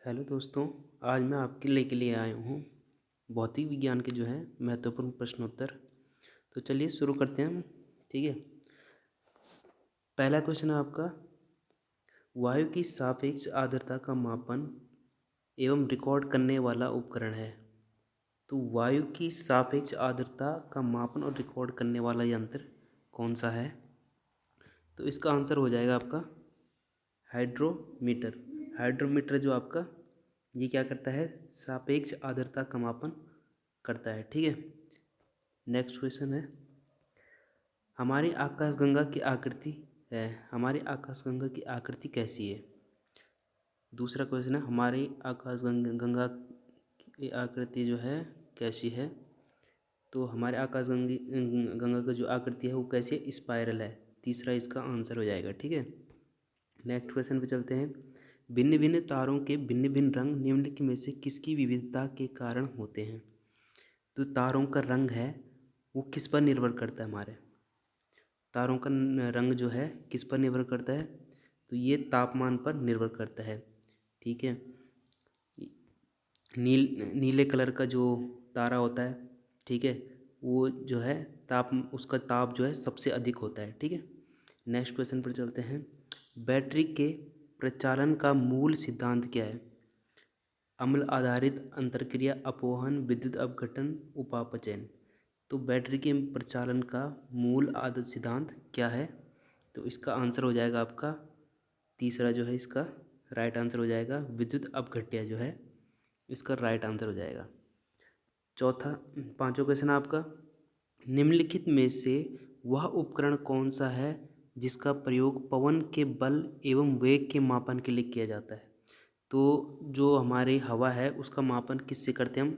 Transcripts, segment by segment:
Hello दोस्तों। आज मैं आपके लिए आया हूँ भौतिक विज्ञान के महत्वपूर्ण प्रश्नोत्तर। तो चलिए शुरू करते हैं हम। ठीक है। पहला क्वेश्चन है आपका, वायु की सापेक्ष आर्द्रता का मापन एवं रिकॉर्ड करने वाला उपकरण है। तो वायु की सापेक्ष आर्द्रता का मापन और रिकॉर्ड करने वाला यंत्र कौन सा है? तो इसका आंसर हो जाएगा आपका हाइड्रोमीटर। हाइड्रोमीटर जो आपका ये क्या करता है, सापेक्ष आर्द्रता का मापन करता है। ठीक है। नेक्स्ट क्वेश्चन है, हमारी आकाशगंगा की आकृति हमारी आकाशगंगा की आकृति कैसी है? दूसरा क्वेश्चन है, हमारी आकाशगंगा की आकृति कैसी है? तो हमारे गंगा की जो आकृति है वो कैसी है? स्पाइरल है। तीसरा इसका आंसर हो जाएगा। ठीक है। नेक्स्ट क्वेश्चन पे चलते हैं, भिन्न भिन्न तारों के भिन्न भिन्न रंग निम्नलिखित में से किसकी विविधता के कारण होते हैं? तो तारों का रंग है वो किस पर निर्भर करता है? हमारे तारों का रंग किस पर निर्भर करता है? तो ये तापमान पर निर्भर करता है। ठीक है। नीले कलर का जो तारा होता है, ठीक है, वो उसका ताप सबसे अधिक होता है। ठीक है। नेक्स्ट क्वेश्चन पर चलते हैं, बैटरी के प्रचालन का मूल सिद्धांत क्या है? अम्ल आधारित अंतरक्रिया, अपोहन, विद्युत अपघटन, उपापचयन। तो बैटरी के प्रचालन का मूल आदत सिद्धांत क्या है? तो इसका आंसर हो जाएगा आपका तीसरा इसका राइट आंसर हो जाएगा विद्युत अपघट्य इसका राइट आंसर हो जाएगा। चौथा पांचवा क्वेश्चन आपका, निम्नलिखित में से वह उपकरण कौन सा है जिसका प्रयोग पवन के बल एवं वेग के मापन के लिए किया जाता है? तो जो हमारी हवा है उसका मापन किससे करते हैं हम?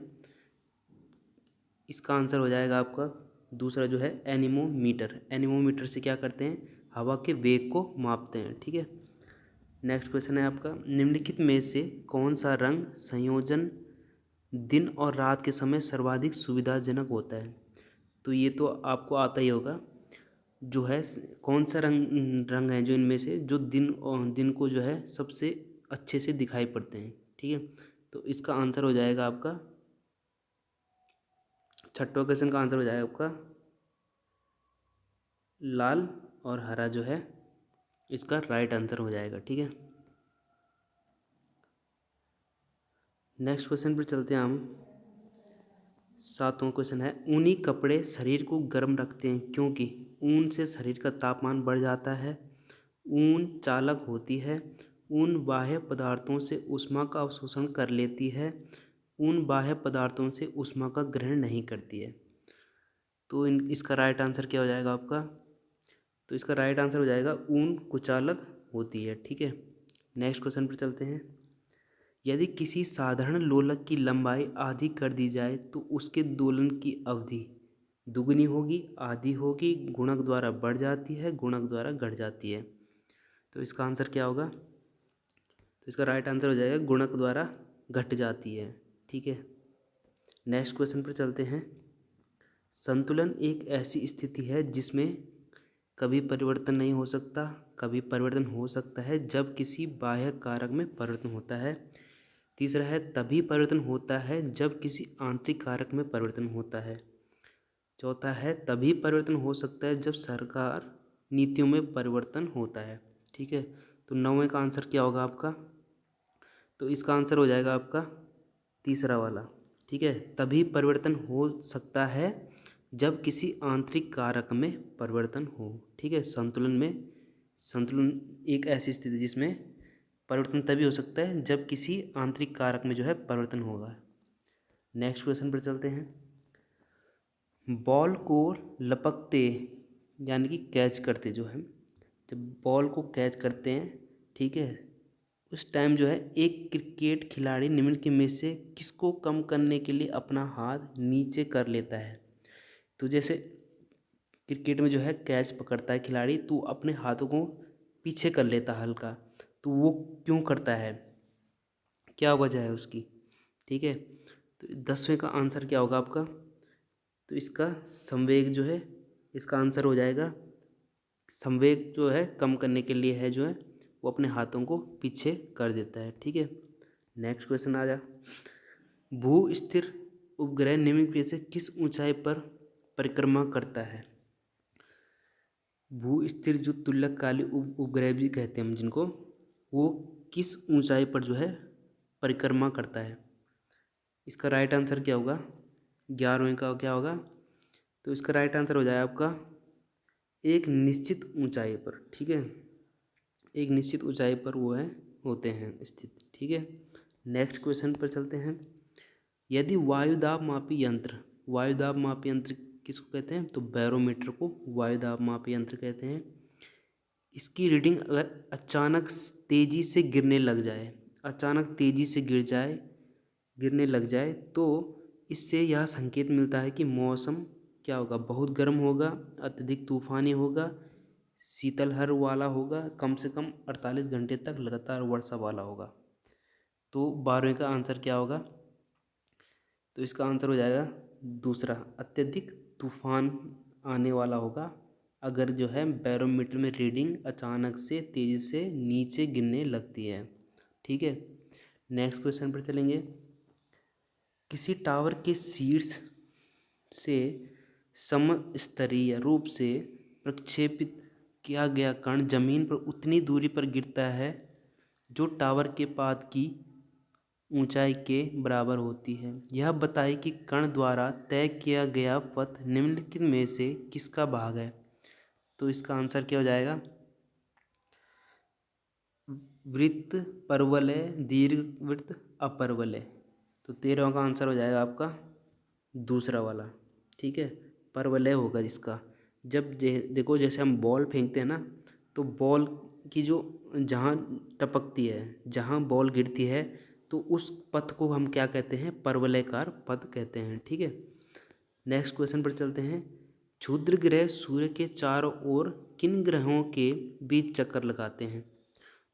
इसका आंसर हो जाएगा आपका दूसरा एनीमोमीटर। एनीमोमीटर से क्या करते हैं? हवा के वेग को मापते हैं। ठीक है। नेक्स्ट क्वेश्चन है आपका, निम्नलिखित में से कौन सा रंग संयोजन दिन और रात के समय सर्वाधिक सुविधाजनक होता है? तो ये तो आपको आता ही होगा। कौन सा रंग है जो इनमें से जो दिन को सबसे अच्छे से दिखाई पड़ते हैं? ठीक है। तो इसका आंसर हो जाएगा आपका छठवा क्वेश्चन का आंसर हो जाएगा आपका लाल और हरा इसका राइट आंसर हो जाएगा। ठीक है। नेक्स्ट क्वेश्चन पर चलते हैं हम। सातवां क्वेश्चन है, ऊनी कपड़े शरीर को गर्म रखते हैं क्योंकि ऊन से शरीर का तापमान बढ़ जाता है, ऊन चालक होती है, ऊन बाह्य पदार्थों से ऊष्मा का अवशोषण कर लेती है, ऊन बाह्य पदार्थों से ऊष्मा का ग्रहण नहीं करती है। तो इसका राइट आंसर क्या हो जाएगा आपका? तो इसका राइट आंसर हो जाएगा ऊन कुचालक होती है। ठीक है। नेक्स्ट क्वेश्चन पर चलते हैं, यदि किसी साधारण लोलक की लंबाई आधी कर दी जाए तो उसके दोलन की अवधि दुगनी होगी, आधी होगी, गुणक द्वारा बढ़ जाती है, गुणक द्वारा घट जाती है? तो इसका आंसर क्या होगा? तो इसका राइट आंसर हो जाएगा गुणक द्वारा घट जाती है। ठीक है। नेक्स्ट क्वेश्चन पर चलते हैं, संतुलन एक ऐसी स्थिति है जिसमें कभी परिवर्तन नहीं हो सकता, कभी परिवर्तन हो सकता है जब किसी बाह्य कारक में परिवर्तन होता है। तीसरा है, तभी परिवर्तन होता है जब किसी आंतरिक कारक में परिवर्तन होता है। चौथा है, तभी परिवर्तन हो सकता है जब सरकार नीतियों में परिवर्तन होता है। ठीक है। तो 9वें का आंसर क्या होगा आपका? तो इसका आंसर हो जाएगा आपका तीसरा वाला। ठीक है। तभी परिवर्तन हो सकता है जब किसी आंतरिक कारक में परिवर्तन हो। ठीक है। संतुलन एक ऐसी स्थिति जिसमें परिवर्तन तभी हो सकता है जब किसी आंतरिक कारक में परिवर्तन होगा। नेक्स्ट क्वेश्चन पर चलते हैं, बॉल को लपकते यानी कि कैच करते जब बॉल को कैच करते हैं, ठीक है, उस टाइम एक क्रिकेट खिलाड़ी निम्नलिखित में से किसको कम करने के लिए अपना हाथ नीचे कर लेता है? तो जैसे क्रिकेट में कैच पकड़ता है खिलाड़ी तो अपने हाथों को पीछे कर लेता है हल्का, तो वो क्यों करता है? क्या वजह है उसकी? ठीक है। तो 10वें का आंसर क्या होगा आपका? तो इसका संवेग इसका आंसर हो जाएगा संवेग कम करने के लिए वो अपने हाथों को पीछे कर देता है। ठीक है। नेक्स्ट क्वेश्चन आ जा। भू स्थिर उपग्रह निम्न में से किस ऊंचाई पर परिक्रमा करता है? भू स्थिर जो तुल्यकाली उपग्रह भी कहते हैं हम जिनको, वो किस ऊंचाई पर जो है परिक्रमा करता है? इसका राइट आंसर क्या होगा? 11वें का क्या होगा? तो इसका राइट आंसर हो जाएगा आपका एक निश्चित ऊंचाई पर। ठीक है, एक निश्चित ऊंचाई पर वो है होते हैं स्थित। ठीक है, नेक्स्ट क्वेश्चन पर चलते हैं। यदि वायुदाब मापी यंत्र, वायुदाब मापी यंत्र किसको कहते हैं? तो बैरोमीटर को वायुदाब मापी यंत्र कहते हैं। इसकी रीडिंग अगर अचानक तेजी से गिरने लग जाए, अचानक तेजी से गिरने लग जाए तो इससे यह संकेत मिलता है कि मौसम क्या होगा? बहुत गर्म होगा, अत्यधिक तूफानी होगा, शीतलहर वाला होगा, कम से कम 48 घंटे तक लगातार वर्षा वाला होगा। तो 12वें का आंसर क्या होगा? तो इसका आंसर हो जाएगा दूसरा, अत्यधिक तूफान आने वाला होगा अगर जो है बैरोमीटर में रीडिंग अचानक से तेज़ी से नीचे गिरने लगती है। ठीक है, नेक्स्ट क्वेश्चन पर चलेंगे। किसी टावर के शीर्ष से समस्तरीय रूप से प्रक्षेपित किया गया कण जमीन पर उतनी दूरी पर गिरता है जो टावर के पाद की ऊंचाई के बराबर होती है। यह बताए कि कण द्वारा तय किया गया पथ निम्नलिखित में से किसका भाग है? तो इसका आंसर क्या हो जाएगा? वृत्त, परवलय, दीर्घवृत्त, अपरवलय। तो 13वां का आंसर हो जाएगा आपका दूसरा वाला। ठीक है, परवलय होगा इसका। जब देखो जैसे हम बॉल फेंकते हैं ना, तो बॉल की जो जहाँ टपकती है, जहाँ बॉल गिरती है, तो उस पथ को हम क्या कहते हैं? परवलयकार पथ कहते हैं। ठीक है, नेक्स्ट क्वेश्चन पर चलते हैं। क्षुद्र ग्रह सूर्य के चारों ओर किन ग्रहों के बीच चक्कर लगाते हैं?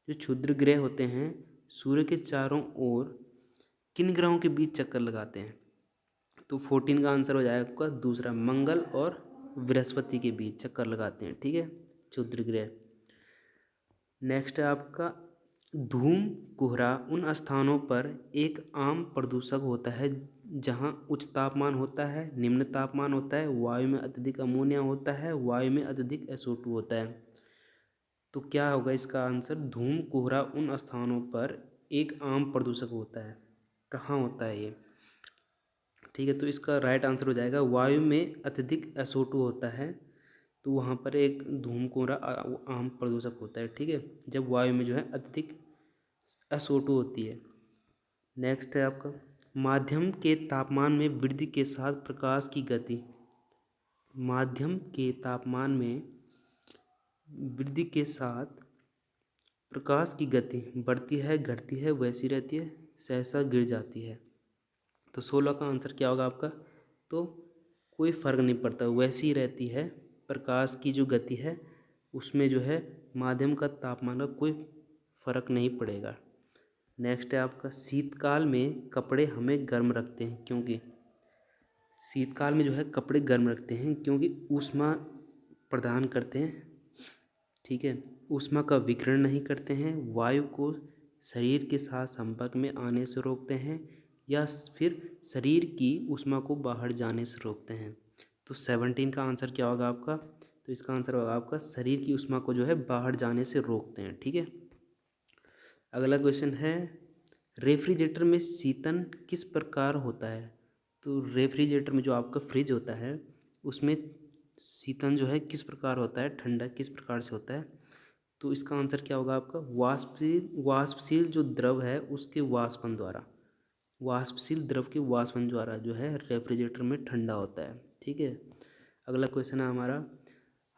जो क्षुद्र ग्रह होते हैं सूर्य के चारों ओर किन ग्रहों के बीच चक्कर लगाते हैं? तो 14 का आंसर हो जाएगा आपका दूसरा, मंगल और बृहस्पति के बीच चक्कर लगाते हैं। ठीक है, क्षुद्र ग्रह। नेक्स्ट है आपका धूम कोहरा उन स्थानों पर एक आम प्रदूषक होता है जहां उच्च तापमान होता है, निम्न तापमान होता है, वायु में अत्यधिक अमोनिया होता है, वायु में अत्यधिक SO2 होता है। तो क्या होगा इसका आंसर? धूम कोहरा उन स्थानों पर एक आम प्रदूषक होता है। कहाँ होता है ये? ठीक है, तो इसका राइट आंसर हो जाएगा वायु में अत्यधिक SO2 होता है, तो वहाँ पर एक धूम कोहरा आम प्रदूषक होता है। ठीक है, जब वायु में जो है अत्यधिक SO2 होती है। नेक्स्ट है आपका माध्यम के तापमान में वृद्धि के साथ प्रकाश की गति, माध्यम के तापमान में वृद्धि के साथ प्रकाश की गति बढ़ती है, घटती है, वैसी रहती है, सहसा गिर जाती है। तो 16 का आंसर क्या होगा आपका? तो कोई फ़र्क नहीं पड़ता, वैसी ही रहती है। प्रकाश की जो गति है उसमें जो है माध्यम का तापमान का कोई फ़र्क नहीं पड़ेगा। नेक्स्ट है आपका शीतकाल में कपड़े हमें गर्म रखते हैं क्योंकि, शीतकाल में जो है कपड़े गर्म रखते हैं क्योंकि ऊष्मा प्रदान करते हैं। ठीक है, ऊष्मा का विकिरण नहीं करते हैं, वायु को शरीर के साथ संपर्क में आने से रोकते हैं, या फिर शरीर की ऊष्मा को बाहर जाने से रोकते हैं। तो 17 का आंसर क्या होगा आपका? तो इसका आंसर होगा आपका शरीर की ऊष्मा को जो है बाहर जाने से रोकते हैं। ठीक है, अगला क्वेश्चन है रेफ्रिजरेटर में शीतन किस प्रकार होता है? तो रेफ्रिजरेटर में जो आपका फ्रिज होता है उसमें शीतन जो है किस प्रकार होता है, ठंडा किस प्रकार से होता है? तो इसका आंसर क्या होगा आपका? वाष्पशील जो द्रव है उसके वाष्पन द्वारा, वाष्पशील द्रव के वाष्पन द्वारा जो है रेफ्रिजरेटर में ठंडा होता है। ठीक है, अगला क्वेश्चन है हमारा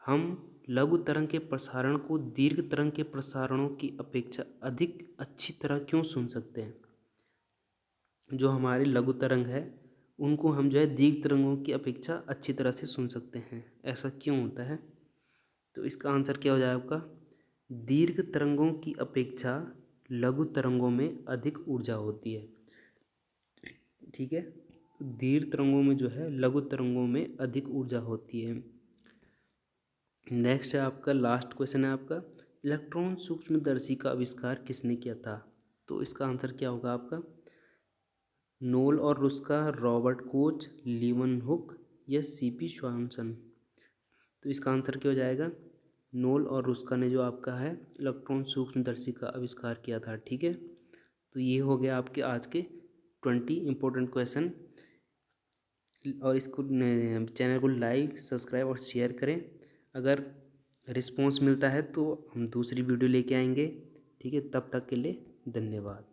हम लघु तरंग के प्रसारण को दीर्घ तरंग के प्रसारणों की अपेक्षा अधिक अच्छी तरह क्यों सुन सकते हैं? जो हमारी लघु तरंग है उनको हम जो है दीर्घ तरंगों की अपेक्षा अच्छी तरह से सुन सकते हैं, ऐसा क्यों होता है? तो इसका आंसर क्या हो जाएगा आपका? दीर्घ तरंगों की अपेक्षा लघु तरंगों में अधिक ऊर्जा होती है। ठीक है, दीर्घ तरंगों में जो है लघु तरंगों में अधिक ऊर्जा होती है। नेक्स्ट है आपका लास्ट क्वेश्चन है आपका इलेक्ट्रॉन सूक्ष्मदर्शी का आविष्कार किसने किया था? तो इसका आंसर क्या होगा आपका? नोल और रुस्का, रॉबर्ट कोच, लीवनहुक या सीपी श्वानसन। तो इसका आंसर क्या हो जाएगा? नोल और रुस्का ने जो आपका है इलेक्ट्रॉन सूक्ष्मदर्शी का आविष्कार किया था। ठीक है, तो ये हो गया आपके आज के 20 इम्पोर्टेंट क्वेश्चन। और इसको चैनल को लाइक, सब्सक्राइब और शेयर करें। अगर रिस्पॉन्स मिलता है तो हम दूसरी वीडियो लेके आएंगे। ठीक है, तब तक के लिए धन्यवाद।